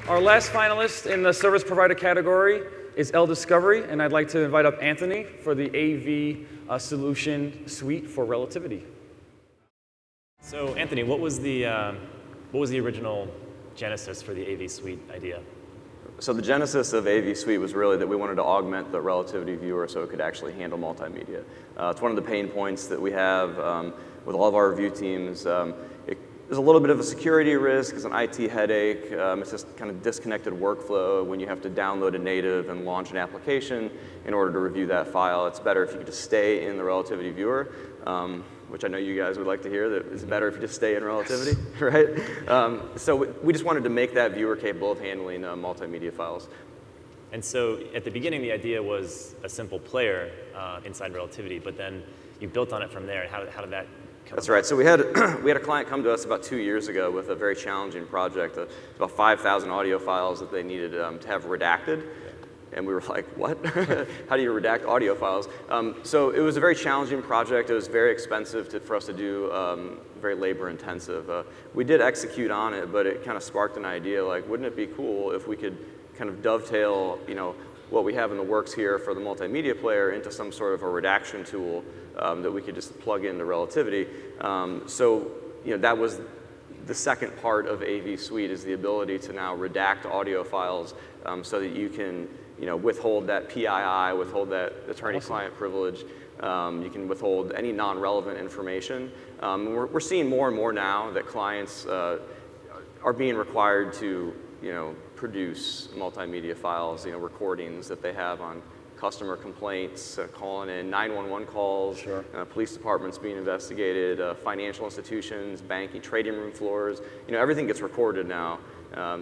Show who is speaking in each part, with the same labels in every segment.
Speaker 1: Our last finalist in the service provider category is LDiscovery, and I'd like to invite up Anthony for the AV solution suite for Relativity.
Speaker 2: So Anthony, what was the original genesis for the AV suite idea?
Speaker 3: So the genesis of AV Suite was really that we wanted to augment the Relativity viewer so it could actually handle multimedia. It's one of the pain points that we have with all of our review teams. There's a little bit of a security risk, it's an IT headache, it's just kind of disconnected workflow when you have to download a native and launch an application in order to review that file. It's better if you could just stay in the Relativity viewer, which I know you guys would like to hear, that it's better if you just stay in Relativity, right? So we just wanted to make that viewer capable of handling multimedia files.
Speaker 2: And so at the beginning, the idea was a simple player inside Relativity, but then you built on it from there. How did that come
Speaker 3: That's
Speaker 2: about?
Speaker 3: right. So we had a client come to us about 2 years ago with a very challenging project, about 5,000 audio files that they needed to have redacted. And we were like, what? How do you redact audio files? So it was a very challenging project. It was very expensive for us to do, very labor intensive. We did execute on it, but it kind of sparked an idea like, wouldn't it be cool if we could kind of dovetail, what we have in the works here for the multimedia player into some sort of a redaction tool that we could just plug into Relativity. So that was the second part of AV Suite, is the ability to now redact audio files so that you can withhold that PII, withhold that attorney-client privilege. You can withhold any non-relevant information. We're seeing more and more now that clients are being required to produce multimedia files, recordings that they have on customer complaints, calling in 911 calls,
Speaker 1: Sure.
Speaker 3: Police departments being investigated, financial institutions, banking, trading room floors. Everything gets recorded now,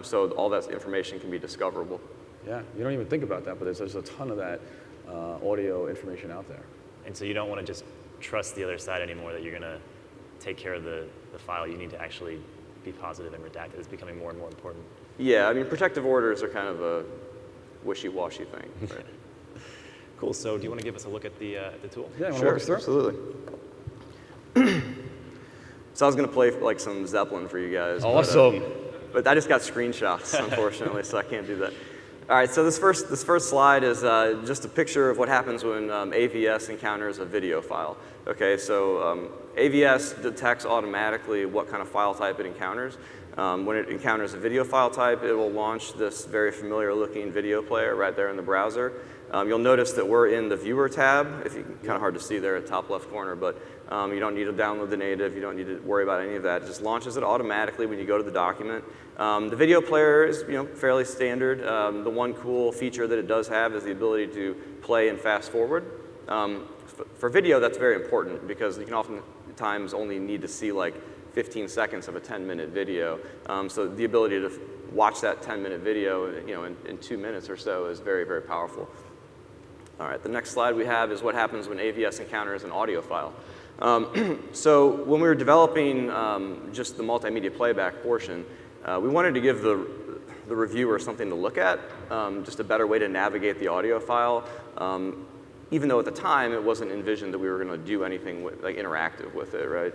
Speaker 3: so all that information can be discoverable.
Speaker 1: Yeah, you don't even think about that, but there's a ton of that audio information out there.
Speaker 2: And so you don't want to just trust the other side anymore, that you're going to take care of the file. You need to actually be positive and redact it. It's becoming more and more important.
Speaker 3: Yeah, I mean, protective orders are kind of a wishy-washy thing. Right?
Speaker 2: Cool. So do you want to give us a look at the tool?
Speaker 1: Yeah, you want to
Speaker 3: Sure,
Speaker 1: walk us through?
Speaker 3: absolutely. So I was going to play like some Zeppelin for you guys.
Speaker 1: Awesome.
Speaker 3: But I just got screenshots, unfortunately, so I can't do that. All right, so this first slide is just a picture of what happens when AVS encounters a video file. Okay, so AVS detects automatically what kind of file type it encounters. When it encounters a video file type, it will launch this very familiar looking video player right there in the browser. You'll notice that we're in the Viewer tab. Kind of hard to see there at the top left corner, but you don't need to download the native. You don't need to worry about any of that. It just launches it automatically when you go to the document. The video player is fairly standard. The one cool feature that it does have is the ability to play and fast forward. For video, that's very important because you can oftentimes only need to see like 15 seconds of a 10-minute video. So the ability to watch that 10-minute video in 2 minutes or so is very, very powerful. All right, the next slide we have is what happens when AVS encounters an audio file. So when we were developing just the multimedia playback portion, we wanted to give the reviewer something to look at, just a better way to navigate the audio file, even though at the time it wasn't envisioned that we were going to do anything like interactive with it, right?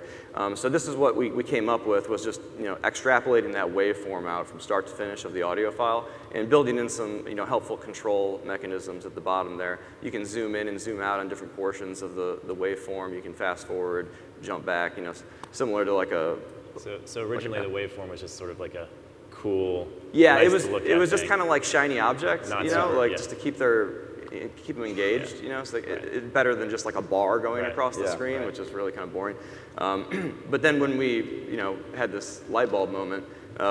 Speaker 3: So this is what we came up with, was just extrapolating that waveform out from start to finish of the audio file and building in some helpful control mechanisms at the bottom there. You can zoom in and zoom out on different portions of the waveform. You can fast forward, jump back, similar to like a.
Speaker 2: So originally the waveform was just sort of like a cool.
Speaker 3: Yeah,
Speaker 2: nice
Speaker 3: it was just kind of like shiny objects, just to keep them engaged, so it's better than just like a bar going across the screen, which is really kind of boring. But then when we, had this light bulb moment,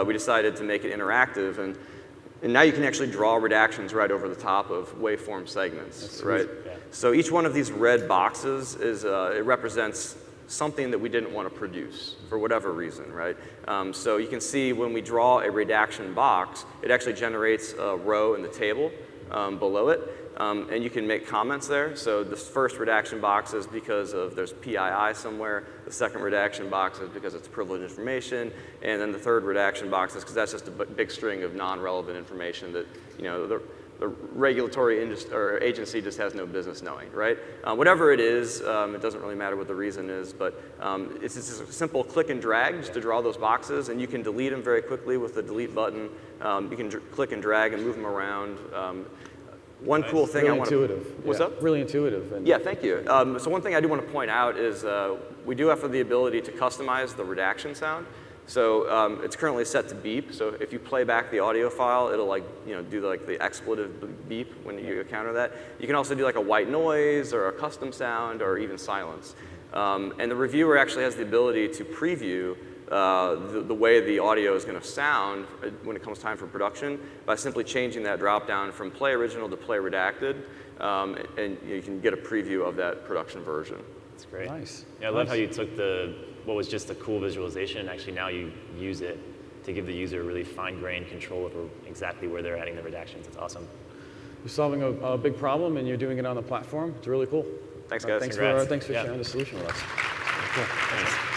Speaker 3: we decided to make it interactive, and now you can actually draw redactions right over the top of waveform segments, right?
Speaker 1: Yeah.
Speaker 3: So each one of these red boxes is it represents something that we didn't want to produce for whatever reason, right? So you can see when we draw a redaction box, it actually generates a row in the table below it. And you can make comments there. So the first redaction box is because there's PII somewhere. The second redaction box is because it's privileged information. And then the third redaction box is because that's just a big string of non-relevant information that, the regulatory agency just has no business knowing, right? Whatever it is, it doesn't really matter what the reason is, but it's just a simple click and drag just to draw those boxes, and you can delete them very quickly with the delete button. You can click and drag and move them around. One cool thing
Speaker 1: really
Speaker 3: I want
Speaker 1: intuitive.
Speaker 3: to... What's
Speaker 1: yeah.
Speaker 3: up?
Speaker 1: Really intuitive. And
Speaker 3: Yeah, thank you. So one thing I do want to point out is we do have the ability to customize the redaction sound. So it's currently set to beep. So if you play back the audio file, it'll do the expletive beep when you encounter that. You can also do like a white noise or a custom sound or even silence. And the reviewer actually has the ability to preview the way the audio is going to sound when it comes time for production by simply changing that drop down from play original to play redacted, and you can get a preview of that production version.
Speaker 2: That's great.
Speaker 1: Nice.
Speaker 2: Yeah, I love how you took what was just a cool visualization, and actually now you use it to give the user really fine-grained control over exactly where they're adding the redactions. It's awesome.
Speaker 1: You're solving a big problem, and you're doing it on the platform. It's really cool.
Speaker 3: Thanks, guys.
Speaker 1: Thanks
Speaker 2: Congrats.
Speaker 1: for
Speaker 2: Yeah.
Speaker 1: sharing the solution with us. Cool.
Speaker 2: Thanks.